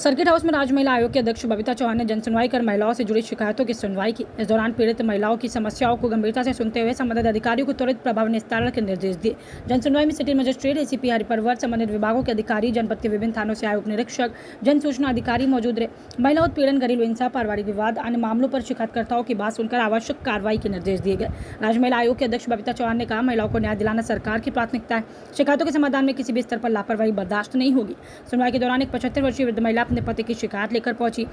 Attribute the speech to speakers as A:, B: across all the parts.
A: Circuit house में राज्य महिला आयोग के अध्यक्ष बबीता चौहान ने जनसुनवाई कर महिलाओं से जुड़ी शिकायतों की सुनवाई की। इस दौरान पीड़ित महिलाओं की समस्याओं को गंभीरता से सुनते हुए संबंधित अधिकारियों को त्वरित प्रभाव निस्तारण के निर्देश दिए। जनसुनवाई में सिटी मजिस्ट्रेट, एसीपी हरिपरवर, संबंधित विभागों के अधिकारी, जनपद के विभिन्न थानों से आयोग निरीक्षक, जन सूचना अधिकारी मौजूद रहे। महिला उत्पीड़न, घरेलू हिंसा, पारिवारिक विवाद, अन्य मामलों पर शिकायतकर्ताओं की बात सुनकर आवश्यक कार्रवाई के निर्देश दिए गए। राज्य महिला आयोग के अध्यक्ष बबीता चौहान ने कहा, महिलाओं को न्याय दिलाना सरकार की प्राथमिकता है। शिकायतों के समाधान में किसी भी स्तर पर लापरवाही बर्दाश्त नहीं होगी। सुनवाई के दौरान एक 75 वर्षीय वृद्ध महिला अपने पति की शिकायत लेकर पहुंची।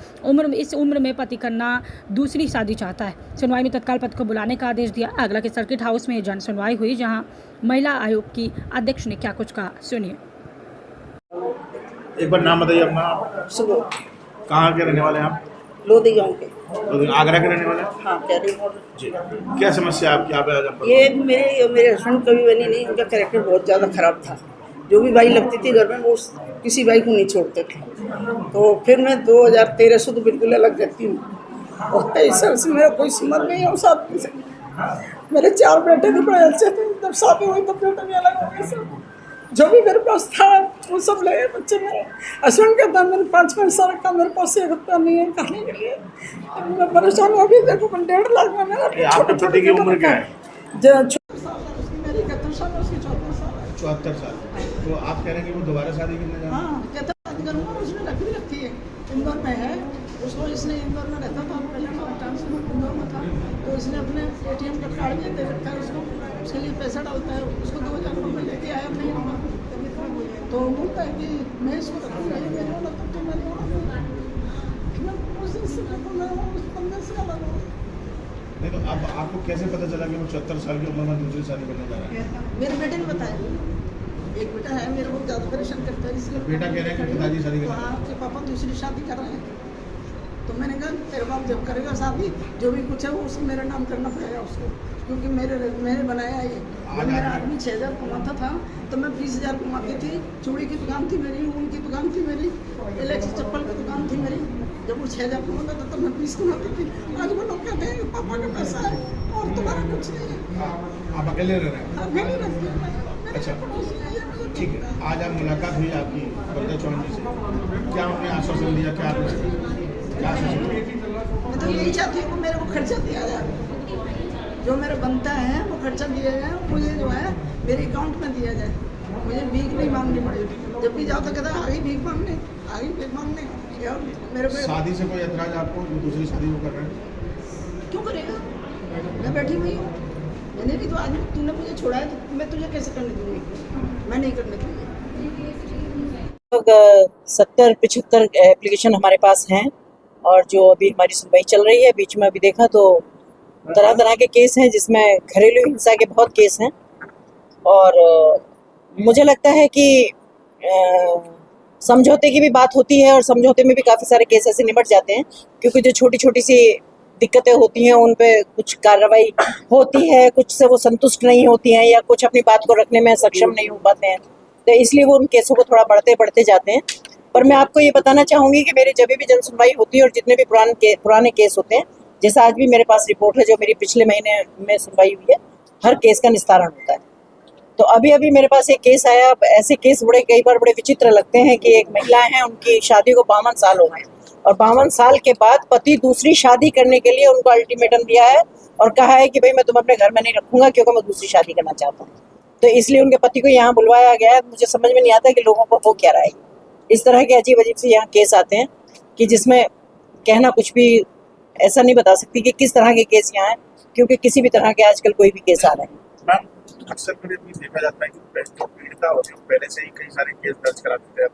A: इस उम्र में पति करना दूसरी शादी चाहता है। सुनवाई में तत्काल पति को बुलाने का आदेश दिया। आगरा के सर्किट हाउस में जन सुनवाई हुई, जहां महिला आयोग की अध्यक्ष ने क्या कुछ कहा, सुनिए।
B: एक बार नाम बताइए अपना।
C: सुबह
B: कहाँ के रहने वाले हैं आप?
C: लोधी गाँव के।
B: आगरा के रहने वाले हैं?
C: हाँ, कैरी मोड़।
B: जी, क्या समस्या है आपकी? यहाँ पे आज आप
C: ये मेरे हस्बैंड कभी बनी नहीं, उनका कैरेक्टर बहुत ज़्यादा खराब था। जो भी बाई लगती थी घर में, वो किसी बाई को नहीं छोड़ते थे। तो फिर मैं 2013 से तो बिल्कुल अलग रहती हूँ और 23 साल से मेरा कोई संबंध नहीं है उस आदमी से। मेरे 4 बेटे थे, बड़े अच्छे थे। जब शादी हुई तब बेटे भी अलग हो गए सब। जो भी मेरे पास था वो सब ले गए बच्चे मेरे। हस्बैंड कहता है मैंने 5 पैसा रखा, मेरे पास 1 रुपया नहीं है खाने के लिए। मैं परेशान हो गई। देखो 1.5 लाख में मेरा।
B: आपके पति की उम्र क्या है? 74 साल। तो आप कह रहे हैं कि वो दोबारा शादी करने जा रहे हैं?
C: हाँ, कहता शादी करूँगा। उसने रखी रखी है, इंदौर में है। उसको इसने इंदौर में रहता था, पहले ट्रांसफर इंदौर में था। तो इसने अपने ATM का कार्ड भी दे रखा है उसको, उसके लिए पैसा डालता है। उसको 2000 रुपये लेके आया अपने यहाँ। तो बोलता है कि मैं इसको रखूँगा, ये मेरे वाला तब तो मेरे वाला। मैं उस दिन से उस बंदे से अलग हूँ।
B: नहीं तो अब आपको कैसे पता चला कि वो 74 साल की उम्र में दूसरी शादी करने जा रहा है?
C: मेरे बेटे ने बताया। एक बेटा है मेरे को, ज़्यादा परेशान करता है इसलिए।
B: बेटा कह रहे हैं कि पिताजी शादी कर रहे हैं।
C: हाँ, आपके पापा दूसरी शादी कर रहे हैं। तो मैंने कहा तेरे बाप जब करेगा शादी, जो भी कुछ है वो उसको मेरा नाम करना पड़ेगा उसको, क्योंकि मैंने बनाया ये। जब मेरा आदमी 6000 कमाता था तो मैं 20,000 कमाती थी। चूड़ी की दुकान थी मेरी, ऊन की दुकान थी मेरी, इलेक्ट्रिक चप्पल की दुकान थी मेरी। जब वो 6000 कमाता था तो मैं 20 कमाती थी। आज वो लोग कहते हैं कि पापा का पैसा है और तुम्हारा कुछ नहीं है।
B: आप अकेले रह रहे हैं?
C: अकेले रहती हूँ मैं।
B: अच्छा, ठीक है। आज आप मुलाकात हुई आपकी बबीता चौहान जी से, क्या उन्होंने आश्वासन दिया? क्या आश्वासन?
C: मैं तो यही चाहती हूँ कि मेरे को खर्चा दिया जाए, जो मेरा बनता है वो खर्चा दिया जाए। मुझे जो है मेरे अकाउंट में दिया जाए, मुझे भीख नहीं मांगनी पड़ेगी। जब भी जाओ तो कहता है आगे भीख मांगने, आगे भीख मांगने। यार मेरे को
B: शादी से कोई एतराज आपको? दूसरी शादी वो कर रहे हैं?
C: क्यों करेगा? मैं बैठी हुई हूँ। मैंने भी तो आज तूने मुझे छोड़ा है तो मैं तुझे कैसे करने दूँगी? मैं नहीं करने दूँगी।
D: 70-75 एप्लीकेशन हमारे पास हैं और जो अभी हमारी सुनवाई चल रही है। बीच में अभी देखा तो तरह तरह के केस हैं, जिसमें घरेलू हिंसा के बहुत केस हैं। और मुझे लगता है कि समझौते की भी बात होती है और समझौते में भी काफ़ी सारे केस ऐसे निपट जाते हैं, क्योंकि जो छोटी छोटी सी दिक्कतें होती हैं उन पे कुछ कार्रवाई होती है, कुछ से वो संतुष्ट नहीं होती हैं या कुछ अपनी बात को रखने में सक्षम नहीं हो पाते हैं, तो इसलिए वो उन केसों को थोड़ा बढ़ते जाते हैं। पर मैं आपको ये बताना चाहूँगी कि मेरे जब भी जनसुनवाई होती है और जितने भी पुराने केस होते हैं, जैसा आज भी मेरे पास रिपोर्ट है जो मेरी पिछले महीने में सुनवाई हुई है, हर केस का निस्तारण होता है। तो अभी मेरे पास एक केस आया। ऐसे केस कई बार बड़े विचित्र लगते हैं कि एक महिला है, उनकी शादी को 52 साल हो गए और 52 साल के बाद पति दूसरी शादी करने के लिए उनको अल्टीमेटम दिया है और कहा है कि भाई मैं तुम्हें अपने घर में नहीं रखूंगा क्योंकि मैं दूसरी शादी करना चाहता हूँ। तो इसलिए उनके पति को यहाँ बुलवाया गया है। मुझे समझ में नहीं आता कि लोगों को हो क्या रहा है। इस तरह के अजीब से यहाँ केस आते हैं कि जिसमें कहना कुछ भी ऐसा नहीं बता सकती कि किस तरह के केस यहाँ हैं, क्योंकि किसी भी तरह के आजकल कोई भी केस आ रहे हैं।
B: मैम, अक्सर देखा जाता है कि जो पीड़िता होती है पहले से ही कई सारे केस दर्ज करा देते हैं,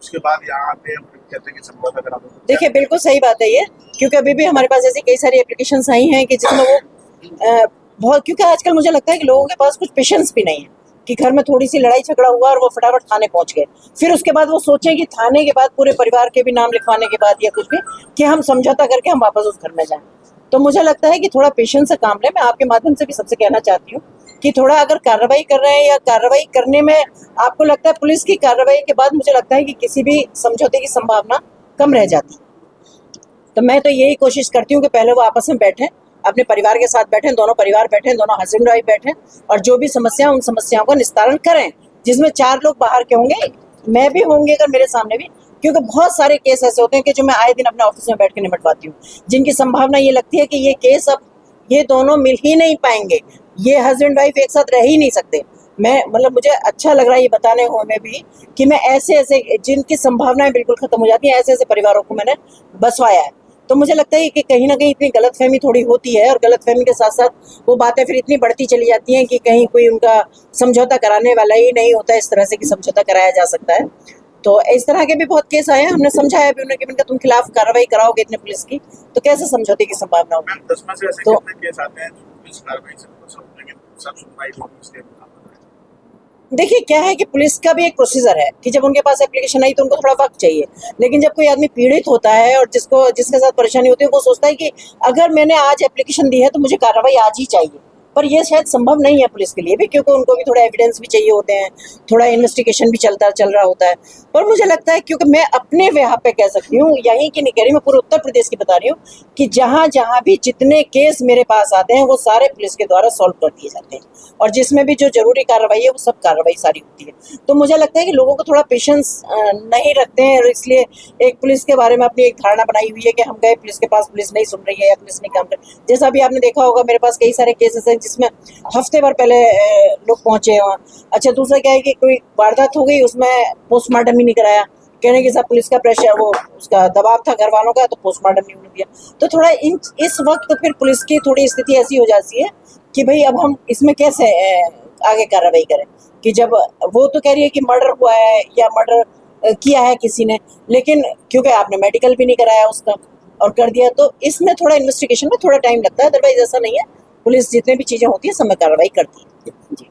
B: उसके बाद यहाँ आते हैं कहते हैं कि समझौता करा दो।
D: देखिए, बिल्कुल सही बात है ये, क्योंकि अभी भी हमारे पास ऐसी कई सारी एप्लीकेशंस आई हैं कि जिसमें वो बहुत, क्योंकि आजकल मुझे लगता है कि लोगों के पास कुछ पेशेंस भी नहीं है कि घर में थोड़ी सी लड़ाई झगड़ा हुआ और वो फटाफट थाने पहुंच गए, फिर उसके बाद वो सोचें कि थाने के बाद पूरे परिवार के भी नाम लिखवाने के बाद या कुछ भी कि हम समझौता करके हम वापस उस घर में जाएं। तो मुझे लगता है कि थोड़ा पेशेंस से काम लें। मैं आपके माध्यम से भी सबसे कहना चाहती हूँ कि थोड़ा अगर कार्रवाई कर रहे हैं या कार्रवाई करने में आपको लगता है पुलिस की कार्रवाई के बाद मुझे लगता है कि किसी भी समझौते की संभावना कम रह जाती है। तो मैं तो यही कोशिश करती हूँ कि पहले वो आपस में बैठें, अपने परिवार के साथ बैठें, दोनों परिवार बैठें, दोनों हस्बैंड वाइफ बैठें और जो भी समस्या उन समस्याओं का निस्तारण करें, जिसमें 4 लोग बाहर के होंगे, मैं भी होंगे अगर मेरे सामने भी, क्योंकि बहुत सारे केस ऐसे होते हैं कि जो मैं आए दिन अपने ऑफिस में बैठ के निपटवाती हूँ, जिनकी संभावना ये लगती है कि ये केस अब ये दोनों मिल ही नहीं पाएंगे, ये हस्बैंड वाइफ एक साथ रह ही नहीं सकते। मैं मतलब मुझे अच्छा लग रहा है ये बताने हुए में भी कि मैं ऐसे ऐसे जिनकी संभावनाएं बिल्कुल खत्म हो जाती हैं, ऐसे ऐसे परिवारों को मैंने बसवाया है। तो मुझे लगता है कि कहीं ना कहीं इतनी गलतफहमी थोड़ी होती है, और गलतफहमी के साथ साथ वो बातें फिर इतनी बढ़ती चली जाती हैं कि कहीं कोई उनका समझौता कराने वाला ही नहीं होता इस तरह से कि समझौता कराया जा सकता है। तो इस तरह के भी बहुत केस आए हैं, हमने समझाया भी उन्हें कि उनका तुम खिलाफ कार्रवाई कराओगे इतने पुलिस की तो कैसे समझौते की संभावना होगी।
B: मैम 10 में से ऐसे
D: तो-
B: कितने केस आते हैं जो पुलिस कार्रवाई से सब, लेकिन सब सुनवाई होगी इसलिए काम कर रहे हैं?
D: देखिए क्या है कि पुलिस का भी एक प्रोसीजर है कि जब उनके पास एप्लीकेशन आई तो उनको थोड़ा वक्त चाहिए, लेकिन जब कोई आदमी पीड़ित होता है और जिसके साथ परेशानी होती है वो सोचता है कि अगर मैंने आज एप्लीकेशन दी है तो मुझे कार्रवाई आज ही चाहिए, पर यह शायद संभव नहीं है पुलिस के लिए भी, क्योंकि उनको भी थोड़ा एविडेंस भी चाहिए होते हैं, थोड़ा इन्वेस्टिगेशन भी चल रहा होता है। पर मुझे लगता है, क्योंकि मैं अपने यहाँ पे कह सकती हूँ, यहीं की नहीं कह रही, मैं पूरे उत्तर प्रदेश की बता रही हूँ कि जहाँ जहाँ भी जितने केस मेरे पास आते हैं वो सारे पुलिस के द्वारा सॉल्व कर दिए जाते हैं, और जिसमें भी जो जरूरी कार्रवाई है वो सब कार्रवाई सारी होती है। तो मुझे लगता है कि लोगों को थोड़ा पेशेंस नहीं रखते हैं, और इसलिए एक पुलिस के बारे में अपनी एक धारणा बनाई हुई है कि हम गए पुलिस के पास, पुलिस नहीं सुन रही है या पुलिस नहीं काम कर। जैसा अभी आपने देखा होगा मेरे पास कई सारे केसेस हैं जिसमें हफ्ते भर पहले लोग पहुंचे हैं। अच्छा, दूसरा क्या है कि कोई वारदात हो गई, उसमें पोस्टमार्टम ही नहीं कराया, कहने के साथ पुलिस का प्रेशर, वो उसका दबाव था घर वालों का, तो पोस्टमार्टम नहीं होने दिया। तो थोड़ा इस वक्त तो फिर पुलिस की थोड़ी स्थिति ऐसी हो जाती है कि भाई अब हम इसमें कैसे आगे कार्रवाई करें, कि जब वो तो कह रही है कि मर्डर हुआ है या मर्डर किया है किसी ने, लेकिन क्योंकि आपने मेडिकल भी नहीं कराया उसका और कर दिया, तो इसमें थोड़ा इन्वेस्टिगेशन में थोड़ा टाइम लगता है। अदरवाइज ऐसा नहीं है, पुलिस जितने भी चीजें होती है सब में कार्रवाई करती है। जी।